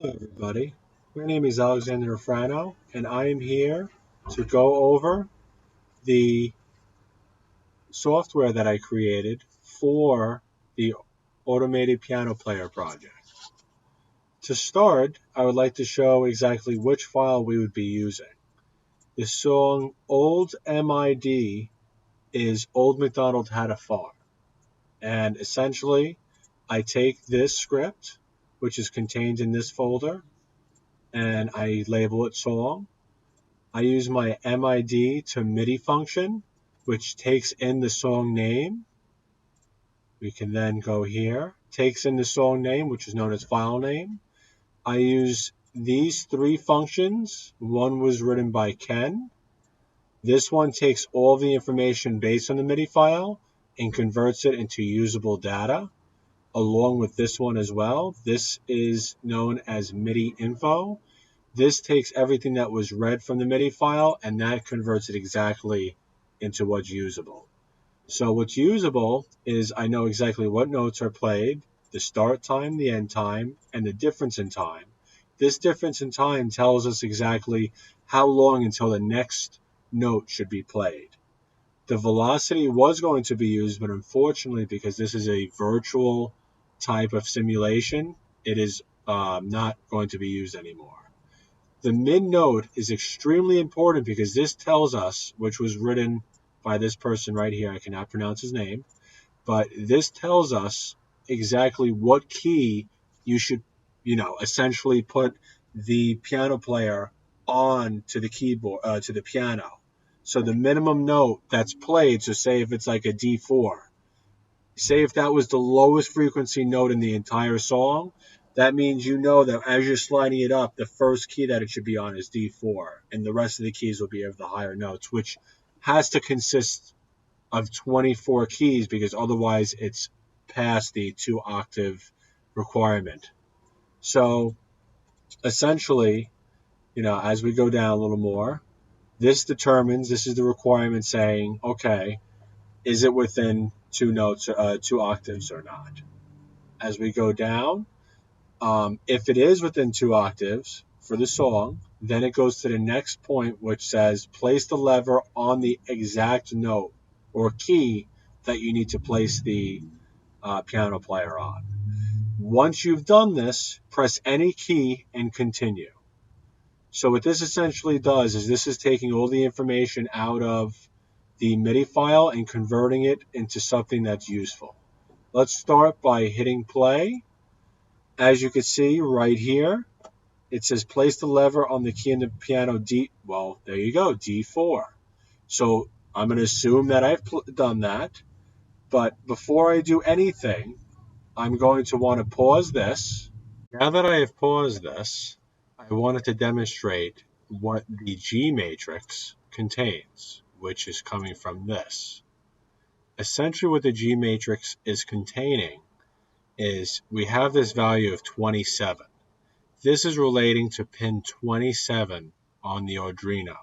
Hello, everybody. My name is Alexander Rufrano, and I am here to go over the software that I created for the automated piano player project. To start, I would like to show exactly which file we would be using. The song Old MID is Old MacDonald Had a Farm. And essentially, I take this script, which is contained in this folder, and I label it song. I use my MID to MIDI function, which takes in the song name. We can then go here, takes in the song name, which is known as file name. I use these three functions. One was written by Ken. This one takes all the information based on the MIDI file and converts it into usable data, along with this one as well. This is known as MIDI info. This takes everything that was read from the MIDI file and that converts it exactly into what's usable. So what's usable is I know exactly what notes are played, the start time, the end time, and the difference in time. This difference in time tells us exactly how long until the next note should be played. The velocity was going to be used, but unfortunately, because this is a virtual type of simulation, it is not going to be used anymore. The mid note is extremely important because this tells us, which was written by this person right here, I cannot pronounce his name, but this tells us exactly what key you should, essentially put the piano player on to the keyboard, to the piano. So the minimum note that's played, so say if it's like a D4, say if that was the lowest frequency note in the entire song, that means you know that as you're sliding it up, the first key that it should be on is D4, and the rest of the keys will be of the higher notes, which has to consist of 24 keys because otherwise it's past the 2 octave requirement. So essentially, as we go down a little more, this is the requirement saying, okay, is it within 2 notes, 2 octaves or not? As we go down, if it is within 2 octaves for the song, then it goes to the next point, which says place the lever on the exact note or key that you need to place the piano player on. Once you've done this, press any key and continue. So what this essentially does is this is taking all the information out of the MIDI file and converting it into something that's useful. Let's start by hitting play. As you can see right here, it says place the lever on the key in the piano D. Well, there you go, D4. So I'm going to assume that I've done that. But before I do anything, I'm going to want to pause this. Now that I have paused this, I wanted to demonstrate what the G matrix contains, which is coming from this. Essentially what the G matrix is containing is we have this value of 27. This is relating to pin 27 on the Arduino.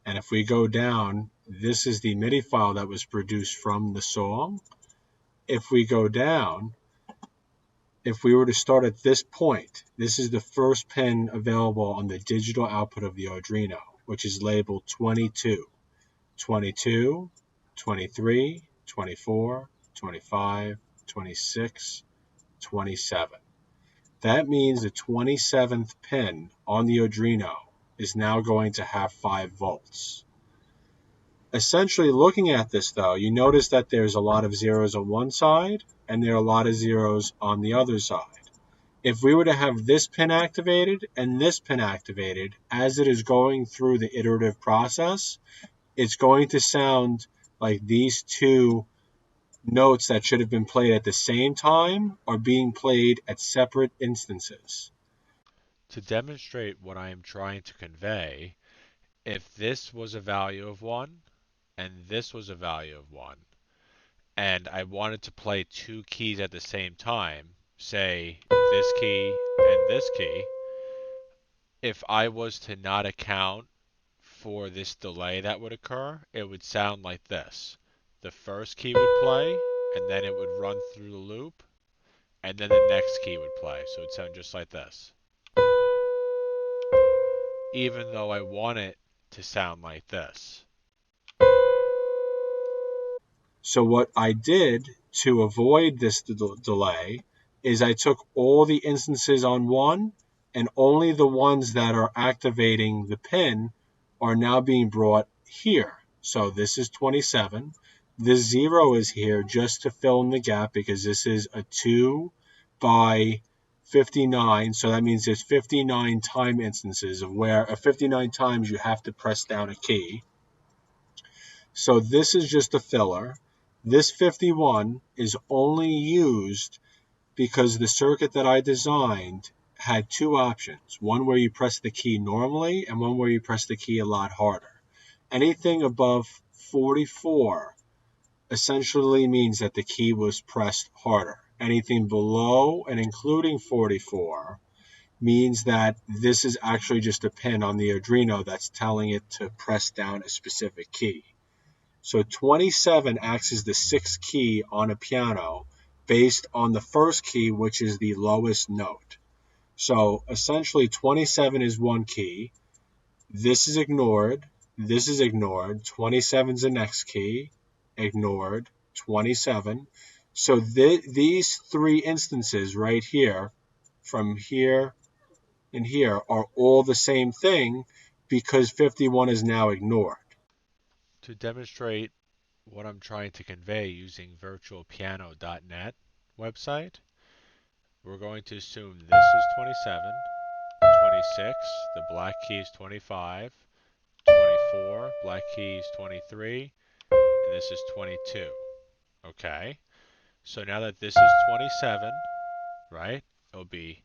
And if we go down, this is the MIDI file that was produced from the song. If we go down, if we were to start at this point, this is the first pin available on the digital output of the Arduino, which is labeled 22, 22, 23, 24, 25, 26, 27. That means the 27th pin on the Arduino is now going to have 5 volts. Essentially, looking at this though, you notice that there's a lot of zeros on one side and there are a lot of zeros on the other side. If we were to have this pin activated and this pin activated, as it is going through the iterative process, it's going to sound like these two notes that should have been played at the same time are being played at separate instances. To demonstrate what I am trying to convey, if this was a value of 1 and this was a value of 1, and I wanted to play two keys at the same time, say this key and this key, if I was to not account for this delay that would occur, it would sound like this. The first key would play, and then it would run through the loop, and then the next key would play. So it would sound just like this. even though I want it to sound like this. So what I did to avoid this delay is I took all the instances on one, and only the ones that are activating the pin are now being brought here. So this is 27. This 0 is here just to fill in the gap because this is a 2 by 59. So that means there's 59 time instances of where 59 times you have to press down a key. So this is just a filler. This 51 is only used because the circuit that I designed had two options. One where you press the key normally and one where you press the key a lot harder. Anything above 44 essentially means that the key was pressed harder. Anything below and including 44 means that this is actually just a pin on the Arduino that's telling it to press down a specific key. So 27 acts as the sixth key on a piano based on the first key, which is the lowest note. So essentially 27 is one key. This is ignored. This is ignored. 27 is the next key. Ignored. 27. So these three instances right here, from here and here, are all the same thing because 51 is now ignored. To demonstrate what I'm trying to convey using virtualpiano.net website, we're going to assume this is 27, 26, the black key is 25, 24, black key is 23, and this is 22. Okay, so now that this is 27, right, it'll be,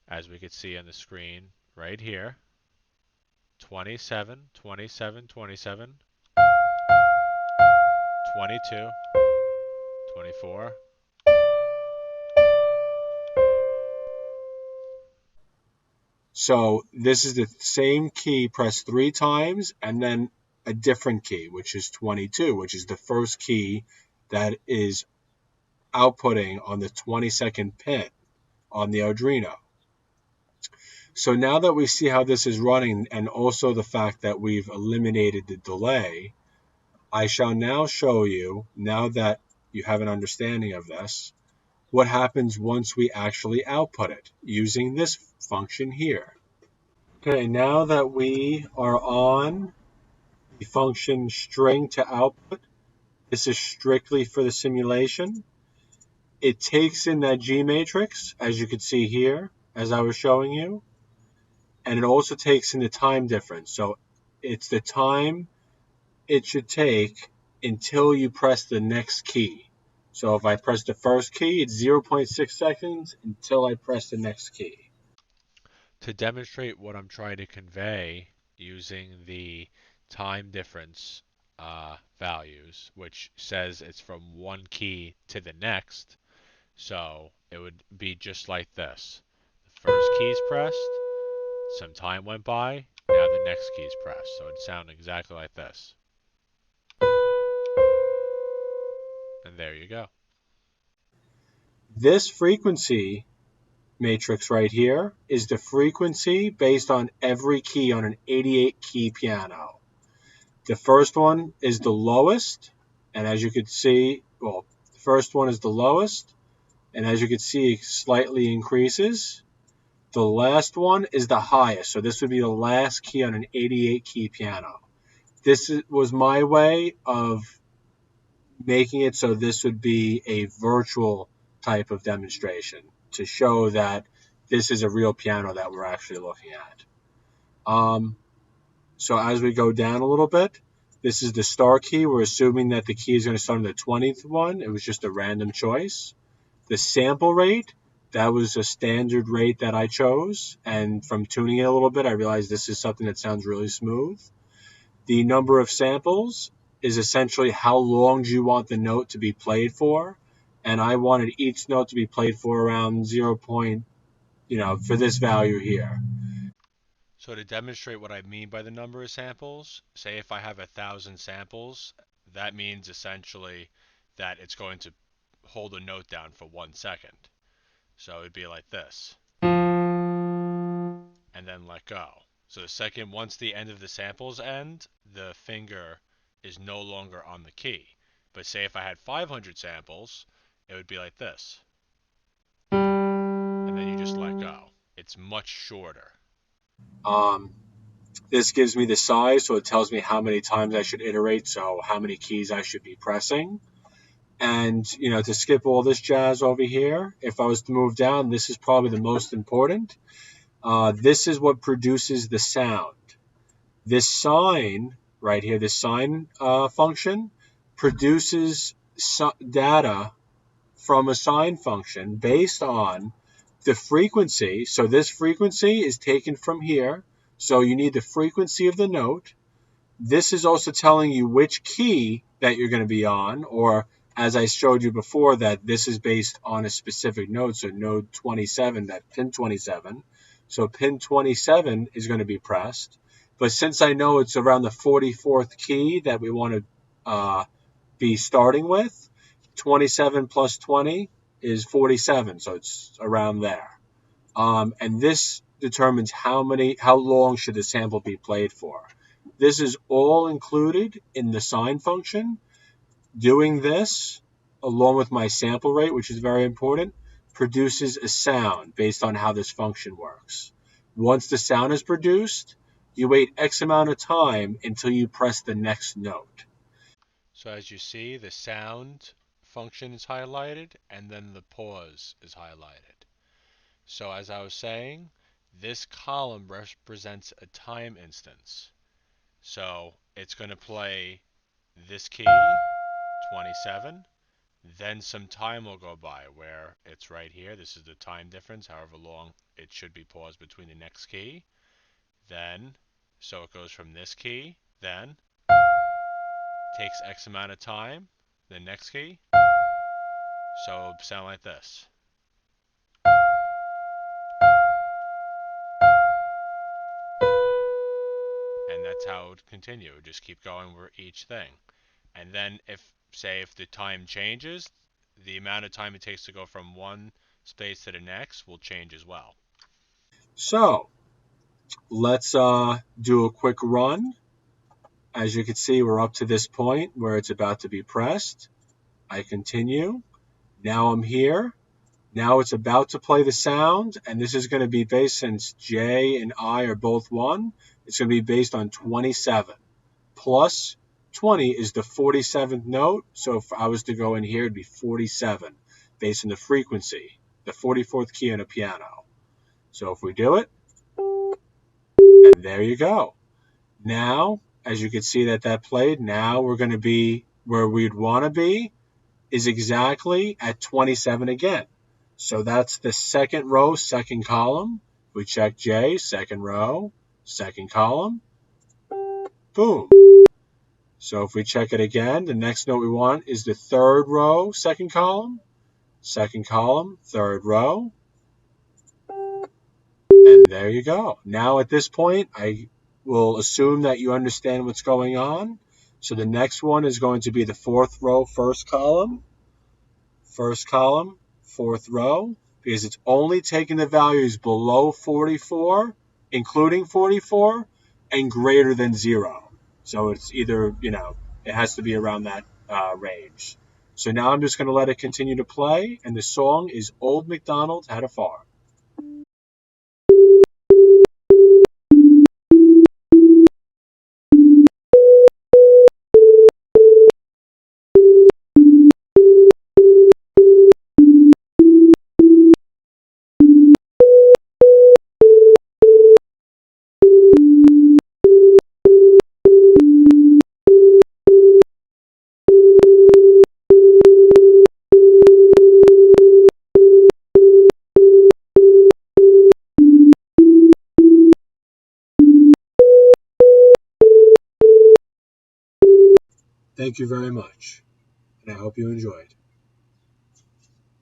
as we can see on the screen right here, 27, 27, 27, 22, 24. So this is the same key pressed three times and then a different key, which is 22, which is the first key that is outputting on the 22nd pin on the Arduino. So now that we see how this is running and also the fact that we've eliminated the delay, I shall now show you, now that you have an understanding of this, what happens once we actually output it using this function here. Okay, now that we are on the function string to output, this is strictly for the simulation. It takes in that G matrix, as you can see here, as I was showing you, and it also takes in the time difference. So it's the time it should take until you press the next key. So if I press the first key, it's 0.6 seconds until I press the next key. To demonstrate what I'm trying to convey using the time difference values, which says it's from one key to the next, so it would be just like this. The first key is pressed, some time went by, now the next key is pressed, so it'd sound exactly like this. And there you go. This frequency matrix right here is the frequency based on every key on an 88 key piano. The first one is the lowest, and as you can see, well, the first one is the lowest, and as you can see, it slightly increases. The last one is the highest, so this would be the last key on an 88 key piano. This was my way of making it so this would be a virtual type of demonstration to show that this is a real piano that we're actually looking at. So as we go down a little bit, this is the start key. We're assuming that the key is going to start on the 20th one. It was just a random choice. The sample rate, that was a standard rate that I chose. And from tuning it a little bit, I realized this is something that sounds really smooth. The number of samples is essentially how long do you want the note to be played for. And I wanted each note to be played for around 0. For this value here. So to demonstrate what I mean by the number of samples, say if I have 1,000 samples, that means essentially that it's going to hold a note down for 1 second. So it'd be like this. And then let go. So the second, once the end of the samples end, the finger is no longer on the key. But say if I had 500 samples, it would be like this. And then you just let go. It's much shorter. This gives me the size, so it tells me how many times I should iterate, so how many keys I should be pressing. And, to skip all this jazz over here, if I was to move down, this is probably the most important. This is what produces the sound. This sine right here, this sine function, produces data from a sine function based on the frequency. So this frequency is taken from here. So you need the frequency of the note. This is also telling you which key that you're going to be on, or as I showed you before, that this is based on a specific note. So node 27, that pin 27. So pin 27 is going to be pressed. But since I know it's around the 44th key that we want to be starting with, 27 plus 20 is 47. So it's around there. And this determines how long should the sample be played for. This is all included in the sine function. Doing this, along with my sample rate, which is very important, produces a sound based on how this function works. Once the sound is produced, you wait X amount of time until you press the next note. So as you see, the sound function is highlighted and then the pause is highlighted. So as I was saying, this column represents a time instance. So it's going to play this key, 27, then some time will go by where it's right here. This is the time difference, however long it should be paused between the next key. Then, so it goes from this key, then takes X amount of time, the next key. So it'll sound like this. And that's how it would continue. It would just keep going for each thing. And then if the time changes, the amount of time it takes to go from one space to the next will change as well. So let's do a quick run. As you can see, we're up to this point where it's about to be pressed. I continue. Now I'm here. Now it's about to play the sound, and this is going to be based, since J and I are both 1, it's going to be based on 27. Plus 20 is the 47th note, so if I was to go in here, it'd be 47, based on the frequency, the 44th key on a piano. So if we do it, and there you go. Now, as you can see that played, now we're going to be where we'd want to be, is exactly at 27 again. So that's the second row, second column. We check J, second row, second column. Boom. So if we check it again, the next note we want is the third row, second column, third row. And there you go. Now at this point, I will assume that you understand what's going on. So the next one is going to be the fourth row, first column, fourth row, because it's only taking the values below 44, including 44, and greater than 0. So it's either, it has to be around that range. So now I'm just going to let it continue to play, and the song is Old MacDonald Had a Farm. Thank you very much, and I hope you enjoyed.